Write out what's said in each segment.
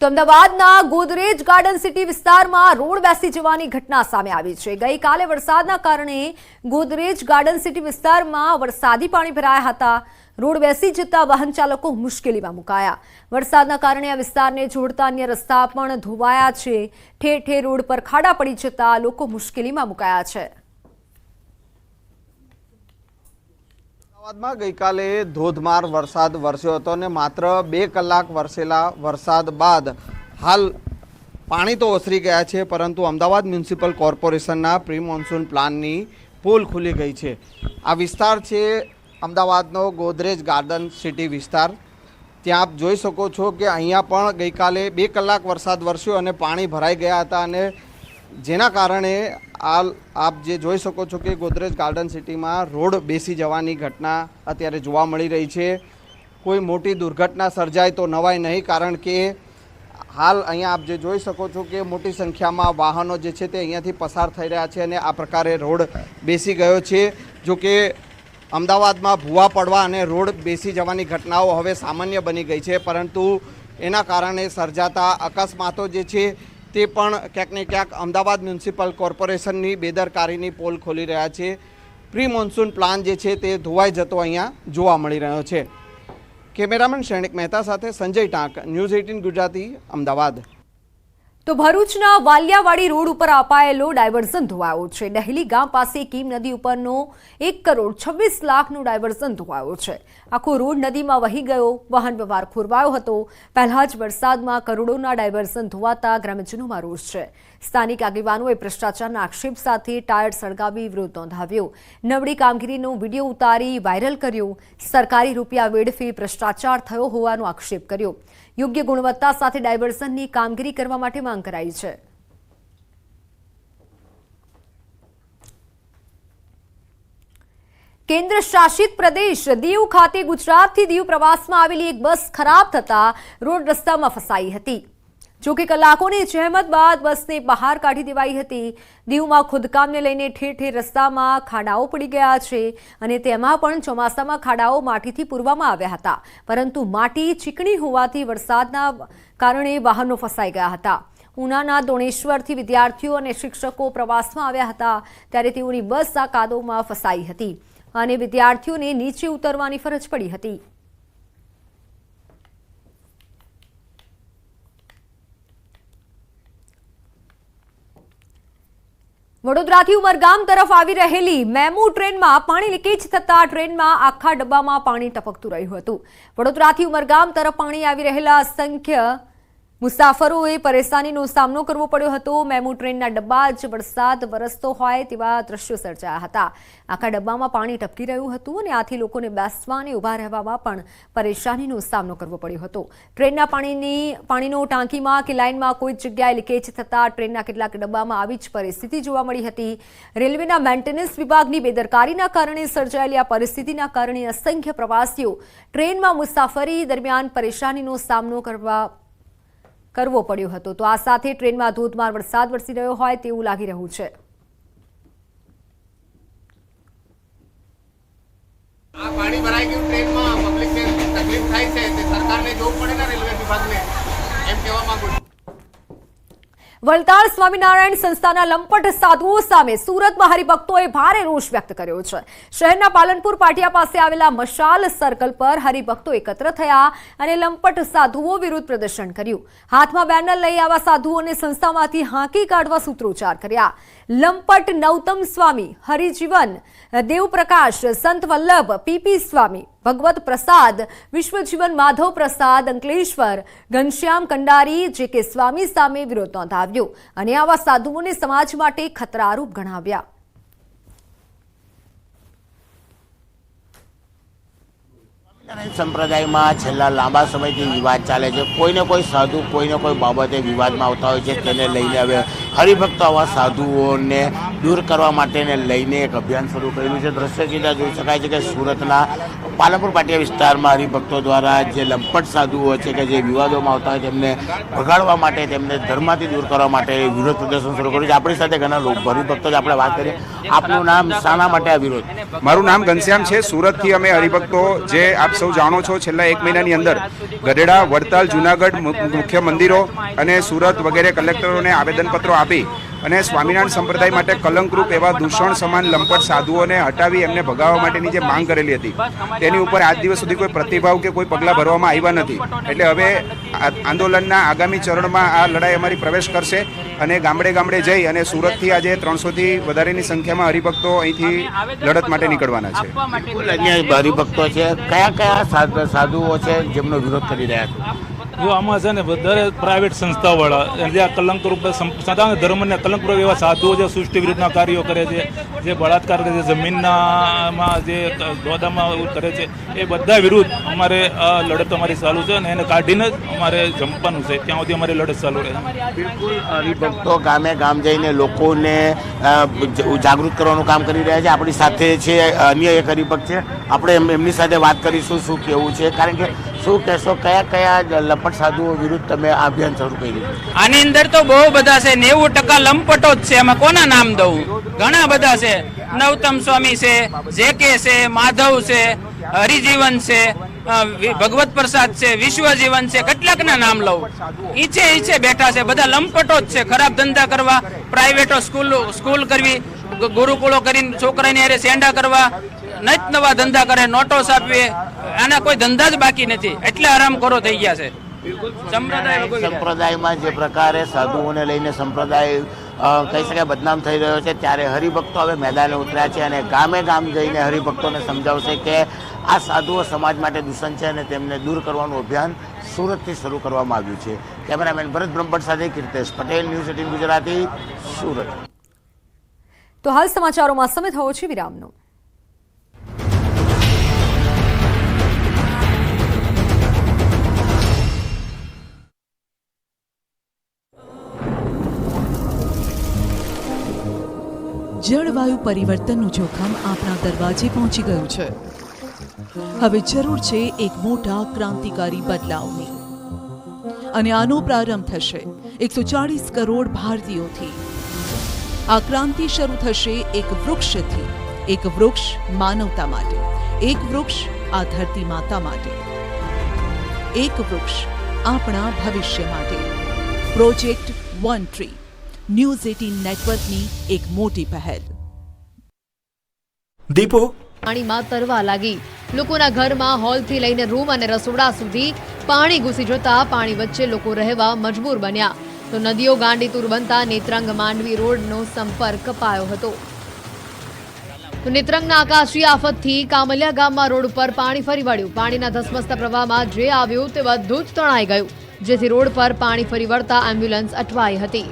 તો અમદાવાદના Godrej garden city વિસ્તારમાં રોડ બેસી જવાની ઘટના સામે આવી છે। ગઈકાલે વરસાદના કારણે ગોદરેજ ગાર્ડન સિટી વિસ્તારમાં વરસાદી પાણી ભરાયા હતા। રોડ બેસી જતા વાહન ચાલકો મુશ્કેલીમાં મુકાયા। વરસાદના કારણે આ વિસ્તારને જોડતા અન્ય રસ્તા પણ ધોવાયા છે। ઠેર ઠેર રોડ પર ખાડા પડી જતા લોકો મુશ્કેલીમાં મુકાયા છે। અમદાવાદમાં ગઈકાલે ધોધમાર વરસાદ વરસ્યો હતો અને માત્ર 2 કલાક વરસેલા વરસાદ બાદ હાલ પાણી તો ઓસરી ગયા છે, પરંતુ અમદાવાદ મ્યુનિસિપલ કોર્પોરેશનના પ્રી મોન્સૂન પ્લાનની પોલ ખુલી ગઈ છે। આ વિસ્તાર છે અમદાવાદનો ગોદરેજ ગાર્ડન સિટી વિસ્તાર। ત્યાં આપ જોઈ શકો છો કે અહીંયા પણ ગઈકાલે 2 કલાક વરસાદ વરસ્યો અને પાણી ભરાઈ ગયા હતા અને જેના કારણે આપ જે જોઈ શકો છો કે ગોદરેજ ગાર્ડન સિટીમાં રોડ બેસી જવાની ઘટના અત્યારે જોવા મળી રહી છે। કોઈ મોટી દુર્ઘટના સર્જાય તો નવાય નહીં, કારણ કે હાલ અહીંયા આપ જે જોઈ શકો છો કે મોટી સંખ્યામાં વાહનો જે છે તે અહીંયાથી પસાર થઈ રહ્યા છે અને આ પ્રકારે રોડ બેસી ગયો છે। જો કે અમદાવાદમાં ભૂવા પડવા અને રોડ બેસી જવાની ઘટનાઓ હવે સામાન્ય બની ગઈ છે, પરંતુ એના કારણે સર્જાતા અકસ્માતો જે છે તે પણ ક્યાંક ને ક્યાંક અમદાવાદ મ્યુનિસિપલ કોર્પોરેશનની બેદરકારીની પોલ ખોલી રહ્યા છે। પ્રી મોન્સૂન પ્લાન જે છે તે ધોવાઈ જતો અહીંયા જોવા મળી રહ્યો છે। કેમેરામેન શૈનિક મહેતા સાથે સંજય ટાંક, ન્યૂઝ 18 ગુજરાતી, અમદાવાદ। તો ભરૂચના વાલિયાવાડી રોડ ઉપર અપાયેલો ડાયવર્ઝન ધોવાયો છે। ડહેલી ગામ પાસે કીમ નદી ઉપરનો 1 કરોડ 26 લાખનો ડાયવર્ઝન ધોવાયો છે। આખો રોડ નદીમાં વહી ગયો, વાહન વ્યવહાર ખોરવાયો હતો। પહેલા જ વરસાદમાં કરોડોના ડાયવર્ઝન ધોવાતા ગ્રામજનોમાં રોષ છે। સ્થાનિક આગેવાનોએ ભ્રષ્ટાચારના આક્ષેપ સાથે ટાયર સળગાવી વિરોધ નોંધાવ્યો। નબળી કામગીરીનો વિડીયો ઉતારી વાયરલ કર્યો। સરકારી રૂપિયા વેડફી ભ્રષ્ટાચાર થયો હોવાનો આક્ષેપ કર્યો। યોગ્ય ગુણવત્તા સાથે ડાયવર્ઝનની કામગીરી કરવા માટે માંગ કરાઈ છે। કેન્દ્ર શાસિત પ્રદેશ દીવ ખાતે ગુજરાતથી દીવ પ્રવાસમાં આવેલી એક બસ ખરાબ થતા રોડ રસ્તામાં ફસાઈ હતી। જોકે કલાકોની જહેમત બાદ બસને બહાર કાઢી દેવાઈ હતી। દીવમાં ખોદકામને લઈને ઠેર ઠેર રસ્તામાં ખાડાઓ પડી ગયા છે અને તેમાં પણ ચોમાસામાં ખાડાઓ માટીથી પૂરવામાં આવ્યા હતા, પરંતુ માટી ચીકણી હોવાથી વરસાદના કારણે વાહનો ફસાઈ ગયા હતા। ઉનાના દોણેશ્વરથી વિદ્યાર્થીઓ અને શિક્ષકો પ્રવાસમાં આવ્યા હતા, ત્યારે તેઓની બસ આ કાદવમાં ફસાઈ હતી અને વિદ્યાર્થીઓને નીચે ઉતરવાની ફરજ પડી હતી। વડોદરાથી ઉમરગામ તરફ આવી રહેલી મેમુ ટ્રેનમાં પાણી લીકેજ થતા ટ્રેનમાં આખા ડબ્બામાં પાણી ટપકતું રહ્યું હતું। વડોદરાથી ઉમરગામ તરફ પાણી આવી રહેલા અસંખ્ય મુસાફરોએ પરેશાનીનો સામનો કરવો પડ્યો હતો। મેમુ ટ્રેનના ડબ્બા જ વરસાદ વરસતો હોય તેવા દ્રશ્યો સર્જાયા હતા। આખા ડબ્બામાં પાણી ટપકી રહ્યું હતું અને આથી લોકોને બેસવા અને ઊભા રહેવામાં પણ પરેશાનીનો સામનો કરવો પડ્યો હતો। ટ્રેનના પાણીનો ટાંકીમાં કે લાઇનમાં કોઈ જગ્યાએ લીકેજ થતાં ટ્રેનના કેટલાક ડબ્બામાં આવી જ પરિસ્થિતિ જોવા મળી હતી। રેલવેના મેન્ટેનન્સ વિભાગની બેદરકારીના કારણે સર્જાયેલી આ પરિસ્થિતિના કારણે અસંખ્ય પ્રવાસીઓ ટ્રેનમાં મુસાફરી દરમિયાન પરેશાનીનો સામનો કરવો પડ્યો હતો। તો આ સાથે ટ્રેનમાં ધોધમાર વરસાદ વરસી રહ્યો હોય તેવું લાગી રહ્યું છે। આ પાણી ભરાઈ ગયું ટ્રેનમાં, પબ્લિકને તકલીફ થાય છે, તે સરકારને જોવું પડે ને, રેલવે વિભાગને, એમ કહેવા માંગુ છું। વલતાડ સ્વામિનારાયણ સંસ્થાના લંપટ સાધુઓ સામે સુરતમાં હરિભક્તોએ ભારે રોષ વ્યક્ત કર્યો છે। શહેરના પાલનપુર પાટિયા પાસે આવેલા મશાલ સર્કલ પર હરિભક્તો એકત્ર થયા અને લંપટ સાધુઓ વિરુદ્ધ પ્રદર્શન કર્યું। હાથમાં બેનર લઈ આવા સાધુઓને સંસ્થામાંથી હાંકી કાઢવા સૂત્રોચ્ચાર કર્યા। લંપટ નૌતમ સ્વામી, હરિજીવન દેવપ્રકાશ, સંત વલ્લભ, પીપી સ્વામી, ભગવત પ્રસાદ, વિશ્વજીવન માધવ પ્રસાદ અંકલેશ્વર, ઘનશ્યામ કંડારી જે કે સ્વામી સામે વિરોધ નોંધાવ્યો અને આવા સાધુઓને સમાજ માટે ખતરારૂપ ગણાવ્યા। સંપ્રદાયમાં છેલ્લા લાંબા સમયથી વિવાદ ચાલે છે। કોઈને કોઈ સાધુ કોઈને કોઈ બાબતે વિવાદમાં આવતા હોય છે, તેને લઈને હવે હરિભક્તો આવા સાધુઓને દૂર કરવા માટેને લઈને એક અભિયાન શરૂ કરેલું છે. દ્રશ્ય સીધા જોઈ શકાય છે કે સુરતના પાલનપુર પાટિયા વિસ્તારમાં હરિભક્તો દ્વારા જે લંપટ સાધુઓ છે કે જે વિવાદોમાં આવતા હોય તેમને ભગાડવા માટે, તેમને ધર્મમાંથી દૂર કરવા માટે વિરોધ પ્રદર્શન શરૂ કર્યું છે. આપણી સાથે ઘણા લોકો હરિભક્તો છે, આપણે વાત કરીએ. આપનું નામ, શાના માટે આ વિરોધ? મારું નામ ઘનશ્યામ છે. સુરતથી અમે હરિભક્તો, જે આપ સૌ જાણો છો, છેલ્લા 1 મહિનાની અંદર ગઢડા, વડતાલ, જુનાગઢ મુખ્ય મંદિરો અને સુરત વગેરે કલેક્ટરોને આવેદનપત્રો આપી અને સ્વામિનારાયણ સંપ્રદાય માટે કલંકરૂપ એવા દૂષણ સમાન લંપટ સાધુઓને હટાવી એમને ભગાવવા માટેની જે માંગ કરેલી હતી તેની ઉપર આજ દિવસ સુધી કોઈ પ્રતિભાવ કે કોઈ પગલાં ભરવામાં આવ્યા નથી. એટલે હવે આંદોલનના આગામી ચરણમાં આ લડાઈ અમારી પ્રવેશ કરશે અને ગામડે ગામડે જઈ અને સુરતથી આજે 300થી વધારેની સંખ્યામાં હરિભક્તો અહીંથી લડત માટે નીકળવાના છે. અન્ય હરિભક્તો છે, કયા કયા સાધુઓ છે જેમનો વિરોધ કરી રહ્યા છે? જો આમાં છે ને દરેક પ્રાઇવેટ સંસ્થાવાળા જે આ કલંકરૂપ સદાને ધર્મને કલંકરૂપ એવા સાધુઓ જે સૃષ્ટિ વિરુદ્ધના કાર્યો કરે છે, જે બળાત્કાર કરે છે, જમીનનામાં જે દોદામાં કરે છે, એ બધા વિરુદ્ધ અમારે આ લડત અમારી ચાલુ છે અને એને કાઢીને જ અમારે જંપવાનું છે. ત્યાં સુધી અમારી લડત ચાલુ રહે. બિલકુલ, હરિભક્તો ગામે ગામ જઈને લોકોને જાગૃત કરવાનું કામ કરી રહ્યા છે. આપણી સાથે છે અન્ય એક હરિભક્ત છે, આપણે એમની સાથે વાત કરીશું શું કેવું છે. કારણ કે શું કહેશો, કયા કયા લંપટ સાધુઓ વિરુદ્ધ તમે આ અભિયાન શરૂ કર્યું? આની અંદર તો બહુ બધા છે, 90% લંપટો જ છે. એમાં કોના નામ દઉં? ઘણા બધા છે. નવતમ સ્વામી છે, જેકે છે, માધવ છે, હરિજીવન છે, ભગવત પ્રસાદ છે, વિશ્વજીવન છે, કેટલાકના નામ લઉં? ઈચે બેઠા છે, બધા લંપટો જ છે. ખરાબ ધંધા કરવા, પ્રાઇવેટો સ્કૂલ કરવી, ગુરુકુળો કરીને છોકરાની હારે સેંડા કરવા, નત નવા ધંધા કરે, નોટો છાપવી, આના કોઈ ધંધા જ બાકી નથી. એટલે હરામખોરો થઈ ગયા છે. સંપ્રદાયમાં જે પ્રકારે સાધુઓને લઈને સંપ્રદાય કહી શકાય બદનામ થઈ રહ્યો છે, ત્યારે હરિભક્તો હવે મેદાને ઉતર્યા છે અને ગામે ગામ જઈને હરિભક્તોને સમજાવશે કે આ સાધુઓ સમાજ માટે દૂષણ છે અને તેમને દૂર કરવાનું અભિયાન સુરતથી શરૂ કરવામાં આવ્યું છે. કેમેરામેન ભરત બ્રહ્મભટ્ટ સાથે કીર્તેશ પટેલ, ન્યૂઝ 18 ગુજરાતી, સુરત. તો હાલ સમાચારોમાં સમય થયો છે વિરામનો. જળવાયુ પરિવર્તનનું જોખમ આપણા દરવાજે પહોંચી ગયું છે. હવે જરૂર છે એક મોટા ક્રાંતિકારી બદલાવની અને આનો પ્રારંભ થશે 140 કરોડ ભારતીયોથી. આ ક્રાંતિ શરૂ થશે એક વૃક્ષથી. એક વૃક્ષ માનવતા માટે, એક વૃક્ષ આ ધરતી માતા માટે, એક વૃક્ષ આપણા ભવિષ્ય માટે. પ્રોજેક્ટ વન ટ્રી, ન્યૂઝ 18 નેટવર્કની એક મોટી પહેલ. દીપો પાણીમાં તરવા લાગી. લોકોના ઘરમાં હોલથી લઈને રૂમ અને રસોડા સુધી પાણી ઘૂસી જતા પાણી વચ્ચે લોકો રહેવા મજબૂર બન્યા. તો નદીઓ ગાંડીતુર બનતા નેત્રંગ માંડવી રોડનો સંપર્ક કપાયો હતો. તો નેત્રંગના આકાશી આફતથી કામલિયા ગામમાં રોડ ઉપર પાણી ફરી વળ્યું. પાણીના ધસમસતા પ્રવાહમાં જે આવ્યું તે બધું જ તણાઈ ગયું, જેથી રોડ પર પાણી ફરી વળતા એમ્બ્યુલન્સ અટવાઈ હતી.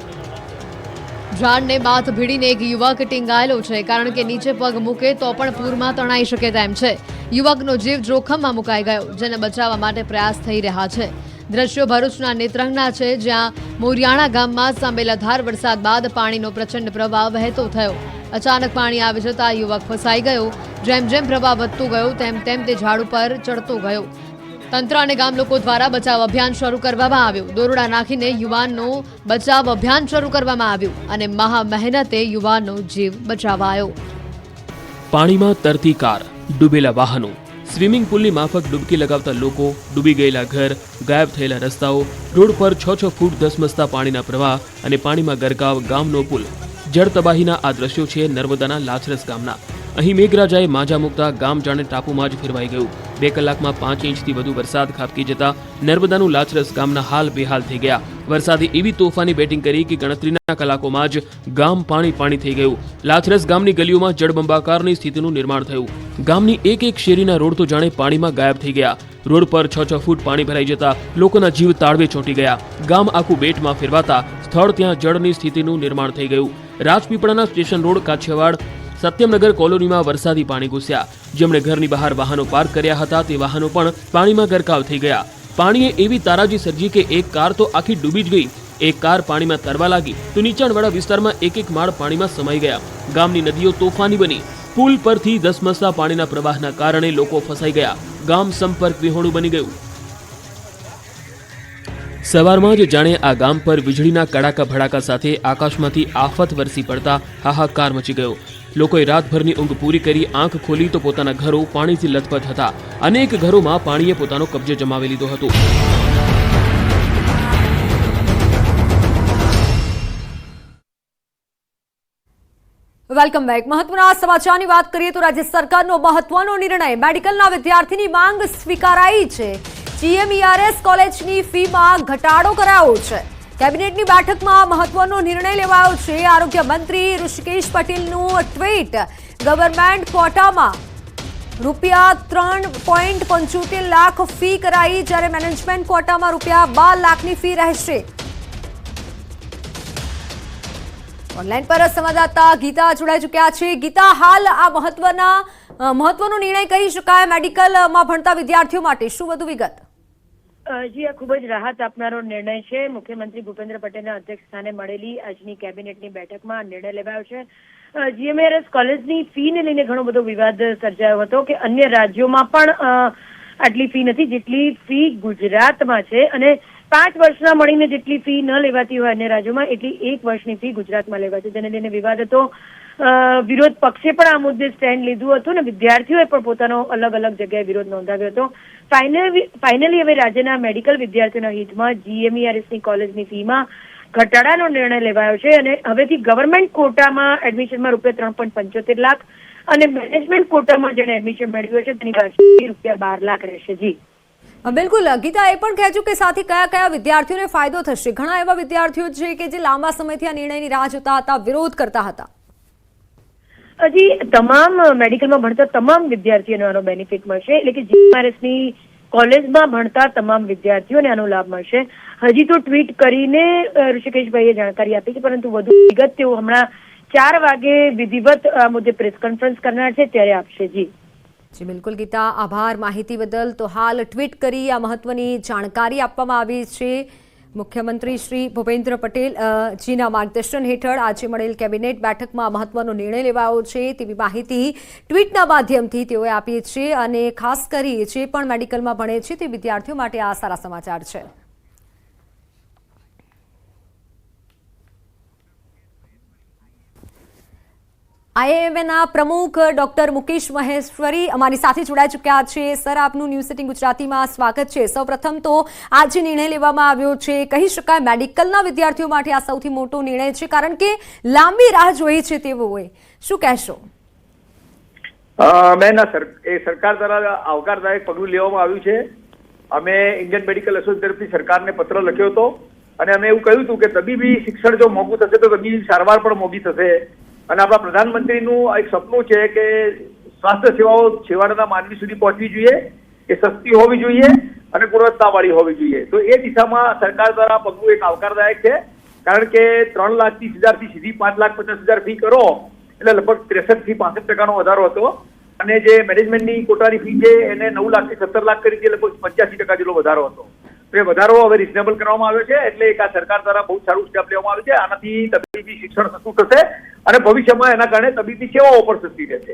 ઝાડને માથ ભીડીને એક યુવક ટીંગાયેલો છે, કારણ કે નીચે પગ મૂકે તો પણ પૂરમાં તણાઈ શકે તેમ છે. યુવકનો જીવ જોખમમાં મુકાઈ ગયો, જેને બચાવવા માટે પ્રયાસ થઈ રહ્યા છે. દ્રશ્યો ભરૂચના નેત્રંગના છે, જ્યાં મોરિયાણા ગામમાં સાંભેલાધાર વરસાદ બાદ પાણીનો પ્રચંડ પ્રવાહ વહેતો થયો. અચાનક પાણી આવી જતા યુવક ફસાઈ ગયો. જેમ જેમ પ્રવાહ વધતો ગયો તેમ તેમ તે ઝાડ ઉપર ચડતો ગયો. તંત્ર અને ગામ લોકો દ્વારા બચાવ અભિયાન શરૂ કરવામાં આવ્યું. દોરડા નાખીને યુવાનનો બચાવ અભિયાન શરૂ કરવામાં આવ્યું અને મહા મહેનતે યુવાનનો જીવ બચાવાયો. પાણીમાં તરતી કાર, ડૂબેલા વાહનો, સ્વિમિંગ પુલની માફક ડૂબકી લગાવતા લોકો, ડૂબી ગયેલા ઘર, ગાયબ થયેલા રસ્તાઓ, રોડ પર 6 ફૂટ ધસમસતા પાણીના પ્રવાહ અને પાણીમાં ગરકાવ ગામનો પુલ. જળ તબાહીના આ દ્રશ્યો છે નર્મદાના લાછરસ ગામના. અહીં મેઘરાજાએ માજા મૂકતા ગામ જાણે ટાપુમાં જ ફેરવાઈ ગયું. 2 કલાકમાં 5 ઇંચથી વધુ વરસાદ ખાબકી જતા નર્મદાનું લાછરસ ગામના હાલ બેહાલ થઈ ગયા. વરસાદે એવી તોફાની બેટિંગ કરી કે ગણતરીના કલાકોમાં જ ગામ પાણી થઈ ગયું. લાછરસ ગામની ગલીઓમાં જળબંબાકારની સ્થિતિનું નિર્માણ થયું. ગામની એક શેરીના રોડ તો જાણે પાણીમાં ગાયબ થઈ ગયા. રોડ પર 6 ફૂટ પાણી ભરાઈ જતા લોકોના જીવ તાળવે ચોંટી ગયા. ગામ આખું બેટમાં ફેરવાતા સ્થળ ત્યાં જળની સ્થિતિનું નિર્માણ થઈ ગયું. રાજપીપળાના સ્ટેશન રોડ કાછિયાવાડ સત્યમનગર કોલોનીમાં વરસાદી પાણી ઘૂસ્યા. જેમણે ઘરની બહાર વાહનો પાર્ક કર્યા હતા તે વાહનો પણ પાણીમાં ગરકાવ થઈ ગયા. પાણીએ એવી તારાજી સર્જી કે એક કાર તો આખી ડૂબી જ ગઈ. એક કાર પાણીમાં તરવા લાગી તો નીચાણવાળા વિસ્તારમાં એક માળ પાણીમાં સમાઈ ગયા. ગામની નદીઓ તોફાની બની. પુલ પરથી ધસમસતા પાણીના પ્રવાહના કારણે લોકો ફસાઈ ગયા. ગામ સંપર્ક વિહોણું બની ગયું. સવારમાં જ જાણે આ ગામ પર વીજળીના કડાકા ભડાકા સાથે આકાશમાંથી આફત વરસી પડતા હાહાકાર મચી ગયો. લોકોએ રાતભરની ઊંઘ પૂરી કરી આંખ ખોલી તો પોતાના ઘરો પાણીથી લથપથ હતા. અનેક ઘરોમાં પાણીએ પોતાનો કબજો જમાવી લીધો હતો. Welcome back. મહત્વના સમાચારની વાત કરીએ તો રાજ્ય સરકારનો મહત્વનો નિર્ણય. મેડિકલના વિદ્યાર્થીની માંગ સ્વીકારાઈ છે. GMERS કોલેજની ફીમાં ઘટાડો કરાયો છે. કેબિનેટની બેઠકમાં મહત્વનો નિર્ણય લેવાયો છે. આરોગ્ય મંત્રી ઋષિકેશ પટેલનું ટ્વીટ. ગવર્મેન્ટ ક્વોટામાં ₹3.75 લાખ ફી કરાઈ, જ્યારે મેનેજમેન્ટ ક્વોટામાં ₹12 લાખની ફી રહેશે. ઓનલાઈન પર સંવાદદાતા ગીતા જોડાઈ ચૂક્યા છે. ગીતા, હાલ આ મહત્વનો નિર્ણય કહી શકાય મેડિકલમાં ભણતા વિદ્યાર્થીઓ માટે, શું વધુ વિગત? જી, આ ખૂબ જ રાહત આપનારો નિર્ણય છે. મુખ્યમંત્રી ભૂપેન્દ્ર પટેલના અધ્યક્ષ સ્થાને મળેલી આજની કેબિનેટની બેઠકમાં આ નિર્ણય લેવાયો છે. GMERS કોલેજની ફીને લઈને ઘણો બધો વિવાદ સર્જાયો હતો કે અન્ય રાજ્યોમાં પણ આટલી ફી નથી જેટલી ફી ગુજરાતમાં છે, અને 5 વર્ષના મળીને જેટલી ફી ન લેવાતી હોય અન્ય રાજ્યોમાં એટલી 1 વર્ષની ફી ગુજરાતમાં લેવાય છે, જેને લઈને વિવાદ હતો. વિરોધ પક્ષે પણ આ મુદ્દે સ્ટેન્ડ લીધું હતું અને વિદ્યાર્થીઓએ પણ પોતાનો અલગ અલગ જગ્યાએ વિરોધ નોંધાવ્યો હતો. ફાઇનલી હવે રાજ્યના મેડિકલ વિદ્યાર્થીઓના હિતમાં GMERSની કોલેજની ફીમાં ઘટાડાનો નિર્ણય લેવાયો છે અને હવેથી ગવર્મેન્ટ કોટામાં એડમિશનમાં ₹3.75 લાખ અને મેનેજમેન્ટ કોટામાં જેને એડમિશન મેળવ્યું છે તેની વાર્ષિક ₹12 લાખ રહેશે. જી બિલકુલ. ગીતા, એ પણ કહેજો કે સાથે કયા કયા વિદ્યાર્થીઓને ફાયદો થશે? ઘણા એવા વિદ્યાર્થીઓ છે કે જે લાંબા સમયથી આ નિર્ણયની રાહ જોતા હતા, વિરોધ કરતા હતા. હજી તમામ મેડિકલમાં ભણતા તમામ વિદ્યાર્થીઓને આનો બેનિફિટ મળશે, એટલે કે GMERSની કોલેજમાં ભણતા તમામ વિદ્યાર્થીઓને આનો લાભ મળશે. હજી તો ટ્વીટ કરીને ઋષિકેશભાઈએ જાણકારી આપી છે, પરંતુ વધુ વિગત તેઓ હમણાં 4 વાગે વિધિવત આ મુદ્દે પ્રેસ કોન્ફરન્સ કરનાર છે ત્યારે આપશે. જી બિલકુલ ગીતા, આભાર માહિતી બદલ. તો હાલ ટ્વીટ કરી આ મહત્વની જાણકારી આપવામાં આવી છે. મુખ્યમંત્રી શ્રી ભૂપેન્દ્ર પટેલ જીના માર્ગદર્શન હેઠળ આજે મળેલ કેબિનેટ બેઠકમાં મહત્વનો નિર્ણય લેવાયો છે તેવી માહિતી ટ્વીટના માધ્યમથી તેઓએ આપી છે. અને ખાસ કરી જે પણ મેડિકલમાં ભણે છે તે વિદ્યાર્થીઓ માટે આ સારા સમાચાર છે. IIMના પ્રમુખ ડોક્ટર મુકેશ મહેશ્વરી અમારી સાથે જોડાઈ ચૂક્યા છે. સર, આપનું ન્યૂઝ 18 ગુજરાતીમાં સ્વાગત છે. સૌપ્રથમ તો આજે નિર્ણય લેવામાં આવ્યો છે, કહી શકાય મેડિકલના વિદ્યાર્થીઓ માટે આ સૌથી મોટો નિર્ણય છે, કારણ કે લાંબી રાહ જોઈ છે તેઓએ. શું કહેશો? સરકાર દ્વારા આવકારદાયક પગલું લેવામાં આવ્યું છે. અમે ઇન્ડિયન મેડિકલ એસોસિએશન તરફથી સરકારને પત્ર લખ્યો હતો અને અમે એવું કહ્યું હતું કે તબીબી શિક્ષણ જો મોંઘું થશે તો તબીબી સારવાર પણ મોંઘી થશે. અને આપણા પ્રધાનમંત્રીનું એક સપનું છે કે સ્વાસ્થ્ય સેવાઓ છેવાડાના માનવી સુધી પહોંચવી જોઈએ, એ સસ્તી હોવી જોઈએ અને ગુણવત્તાવાળી હોવી જોઈએ. તો એ દિશામાં સરકાર દ્વારા પગલું એક આવકારદાયક છે, કારણ કે 3,30,000 થી સીધી 5,50,000 ફી કરો એટલે લગભગ 63 થી 65% વધારો હતો. અને જે મેનેજમેન્ટની કોટાની ફી છે એને 9 લાખ થી 17 લાખ કરી લગભગ 85% જેટલો વધારો હતો. તો એ વધારો હવે રિઝનેબલ કરવામાં આવ્યો છે, એટલે એક આ સરકાર દ્વારા બહુ સારું સ્ટેપ લેવામાં આવ્યું છે. આનાથી તબીબી શિક્ષણ સસ્તું થશે અને ભવિષ્યમાં એના કારણે તબીબી સેવાઓ પણ સસ્તી રહેશે.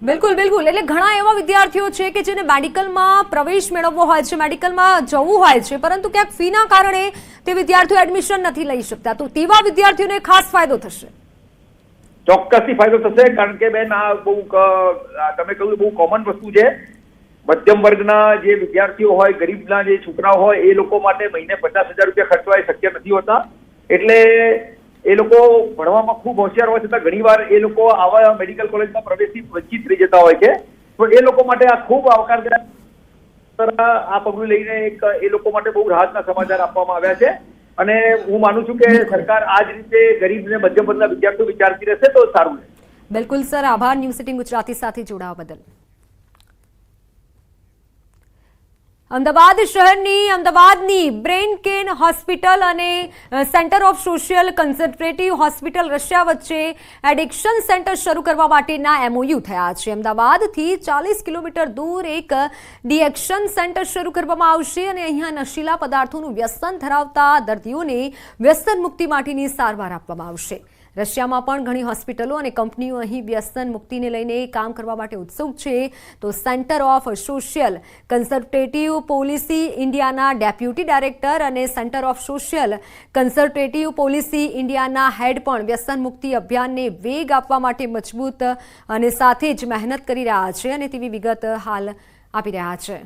બિલકુલ. એટલે ઘણા એવા વિદ્યાર્થીઓ છે કે જેને મેડિકલમાં પ્રવેશ મેળવવો હોય છે, મેડિકલમાં જવું હોય છે, પરંતુ ક્યાંક ફીના કારણે તે વિદ્યાર્થીઓ એડમિશન નથી લઈ શકતા. તો તેવા વિદ્યાર્થીઓને ખાસ ફાયદો થશે. ચોક્કસથી ફાયદો થશે, કારણ કે બેન આ બહુ તમે કહ્યું બહુ કોમન વસ્તુ છે. મધ્યમ વર્ગના જે વિદ્યાર્થીઓ હોય, ગરીબના જે છોકરાઓ હોય, એ લોકો માટે મહિને 50,000 રૂપિયા ખર્ચવા એ શક્ય નથી હોતા. એટલે એ લોકો ભણવામાં ખૂબ હોશિયાર હોય છતાં ઘણીવાર એ લોકો આવા મેડિકલ કોલેજમાં પ્રવેશથી વંચિત રહી જતા હોય છે. તો એ લોકો માટે આ ખૂબ આવકારદાયક આ પગલું લઈને એક એ લોકો માટે બહુ રાહતના સમાચાર આપવામાં આવ્યા છે. અને હું માનું છું કે સરકાર આ જ રીતે ગરીબ અને મધ્યમ વર્ગના વિદ્યાર્થીઓ વિચારતી રહેશે તો સારું રહેશે. બિલકુલ સર, આભાર ન્યૂઝ 18 ગુજરાતી સાથે જોડાવા બદલ. અમદાવાદ શહેરની અમદાવાદની બ્રેઇન કેન હોસ્પિટલ અને centre of social consultative hospital Russia વચ્ચે એડિક્શન સેન્ટર શરૂ કરવા માટેના MOU થયા છે. અમદાવાદથી 40 કિલોમીટર દૂર એક ડિએક્શન સેન્ટર શરૂ કરવામાં આવશે અને અહીંયા નશીલા પદાર્થોનું વ્યસન ધરાવતા દર્દીઓને વ્યસન મુક્તિ માટેની સારવાર આપવામાં આવશે. રશિયામાં પણ ઘણી હોસ્પિટલો અને કંપનીઓ અહીં વ્યસન મુક્તિને લઈને કામ કરવા માટે ઉત્સુક છે. તો centre of social consultative policy ઇન્ડિયાના ડેપ્યુટી ડાયરેક્ટર અને centre of social consultative policy ઇન્ડિયાના હેડ પણ વ્યસન મુક્તિ અભિયાનને વેગ આપવા માટે મજબૂત અને સાથે જ મહેનત કરી રહ્યા છે અને તેવી વિગત હાલ આપી રહ્યા છે.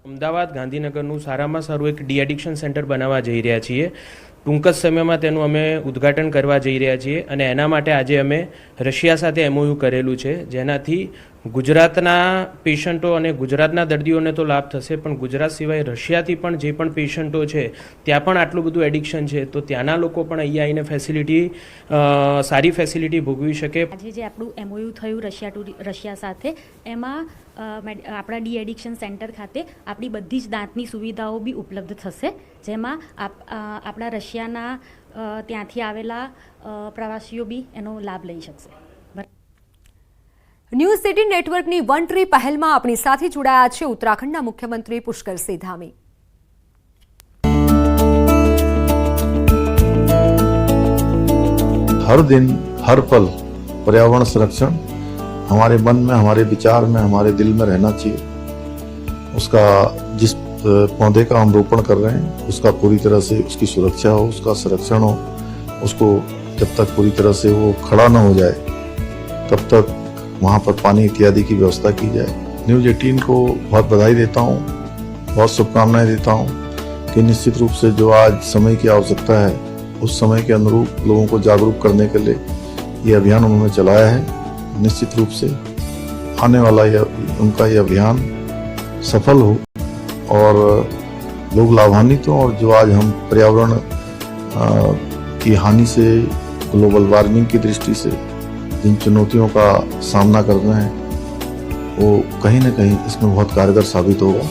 અમદાવાદ ગાંધીનગરનું સારામાં સારું એક ડી-એડિક્શન સેન્ટર બનાવવા જઈ રહ્યા છીએ. ટૂંક જ સમયમાં તેનું અમે ઉદ્ઘાટન કરવા જઈ રહ્યા છીએ અને એના માટે આજે અમે રશિયા સાથે MOU કરેલું છે, જેનાથી ગુજરાતના પેશન્ટો અને ગુજરાતના દર્દીઓને તો લાભ થશે, પણ ગુજરાત સિવાય રશિયાથી પણ જે પણ પેશન્ટો છે ત્યાં પણ આટલું બધું એડિક્શન છે, તો ત્યાંના લોકો પણ અહીંયા આવીને સારી ફેસિલિટી ભોગવી શકે. આજે જે આપણું MOU થયું રશિયા સાથે, એમાં આપણા ડી-એડિક્શન સેન્ટર ખાતે આપણી બધી જ દાંતની સુવિધાઓ બી ઉપલબ્ધ થશે, જેમાં આપણા રશિયાના ત્યાંથી આવેલા પ્રવાસીઓ બી એનો લાભ લઈ શકશે. ન્યૂઝ 18 નેટવર્કની વન ટ્રી પહેલમાં આપણી સાથે જોડાયા છે ઉત્તરાખંડના મુખ્યમંત્રી પુષ્કરસિંહ ધામી. हर दिन हर पल पर्यावरण संरक्षण हमारे मन में, हमारे विचार में, हमारे दिल में रहना चाहिए. उसका जिस पौधे का हम रोपण कर रहे हैं उसका पूरी तरह से उसकी सुरक्षा हो, उसका संरक्षण हो, उसको जब तक पूरी तरह से वो खड़ा न हो जाए तब तक वहाँ पर पानी इत्यादि की व्यवस्था की जाए. न्यूज़ 18 को बहुत बधाई देता हूँ, बहुत शुभकामनाएं देता हूँ कि निश्चित रूप से जो आज समय की आवश्यकता है उस समय के अनुरूप लोगों को जागरूक करने के लिए ये अभियान उन्होंने चलाया है. निश्चित रूप से आने वाला उनका ये अभियान सफल हो और लोग लाभान्वित हों, और जो आज हम पर्यावरण की हानि से, ग्लोबल वार्मिंग की दृष्टि से जिन चुनौतियों का सामना कर रहे हैं वो कहीं न कहीं इसमें बहुत कारगर साबित होगा.